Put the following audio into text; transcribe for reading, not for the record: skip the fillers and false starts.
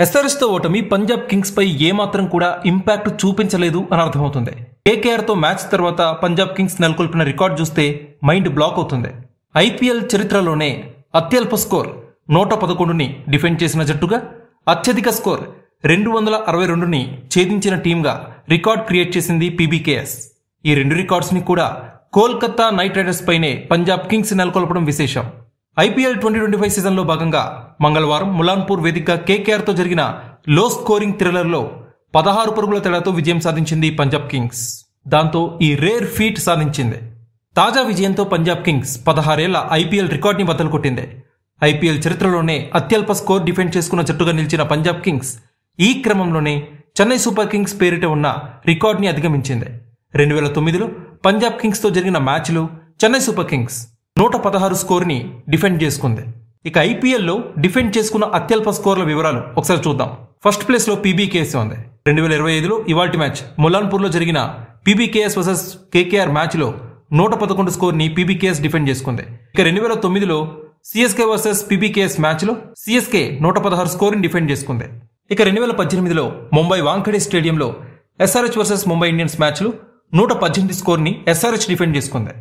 SRS తో ఓటమి Punjab Kings పై ఏమాత్రం కూడా ఇంపాక్ట్ చూపించలేదు అని అర్థమవుతుంది. కేకేఆర్ తో మ్యాచ్ తర్వాత పంజాబ్ కింగ్స్ నెలకొల్పిన రికార్డు చూస్తే మైండ్ బ్లాక్ అవుతుంది. ఐపీఎల్ చరిత్రలోనే అత్యల్ప స్కోర్ 111ని డిఫెండ్ చేసిన జట్టుగా, అత్యధిక స్కోర్ 262ని ఛేదించిన టీంగా రికార్డ్ క్రియేట్ చేసింది పీబీకేఎస్. ఈ రెండు రికార్డ్స్ ని కూడా కోల్కతా నైట్ రైడర్స్ పైనే పంజాబ్ కింగ్స్ నెలకొల్పడం విశేషం. ఐపీఎల్ 2025 సీజన్లో భాగంగా మంగళవారం ములాన్పూర్ వేదికగా కేకేఆర్ తో జరిగిన లో స్కోరింగ్ థ్రిల్లర్లో 16 పరుగుల తేడాతో విజయం సాధించింది పంజాబ్ కింగ్స్. దాంతో ఈ రేర్ ఫీట్ సాధించింది. తాజా విజయంతో పంజాబ్ కింగ్స్ 16 ఏళ్ల ఐపీఎల్ రికార్డుని బద్దలు కొట్టింది. ఐపీఎల్ చరిత్రలోనే అత్యల్ప స్కోర్ డిఫెండ్ చేసుకున్న జట్టుగా నిలిచిన పంజాబ్ కింగ్స్ ఈ క్రమంలోనే చెన్నై సూపర్ కింగ్స్ పేరిట ఉన్న రికార్డుని అధిగమించింది. 2009లో పంజాబ్ కింగ్స్ తో జరిగిన మ్యాచ్లో చెన్నై సూపర్ కింగ్స్ 116 స్కోర్ని డిఫెండ్ చేసుకుంది. ఇక ఐపీఎల్లో డిఫెండ్ చేసుకున్న అత్యల్ప స్కోర్ల వివరాలు ఒకసారి చూద్దాం. ఫస్ట్ ప్లేస్ లో పీబీకేఎస్ ఉంది. 2025లో ఇవాల్టి మ్యాచ్ ములాన్పూర్లో జరిగిన పీబీకేఎస్ వర్సెస్ కేకేఆర్ మ్యాచ్లో 111 స్కోర్ని పీబీకేఎస్ డిఫెండ్ చేసుకుంది. ఇక 2009లో సిఎస్కే వర్సెస్ పీబీకేఎస్ మ్యాచ్లో సిఎస్కే 116 స్కోర్ని డిఫెండ్ చేసుకుంది. ఇక 2018లో ముంబై వాంఖడే స్టేడియంలో ఎస్ఆర్హెచ్ వర్సెస్ ముంబై ఇండియన్స్ మ్యాచ్లో 118 స్కోర్ని ఎస్ఆర్హెచ్ డిఫెండ్ చేసుకుంది.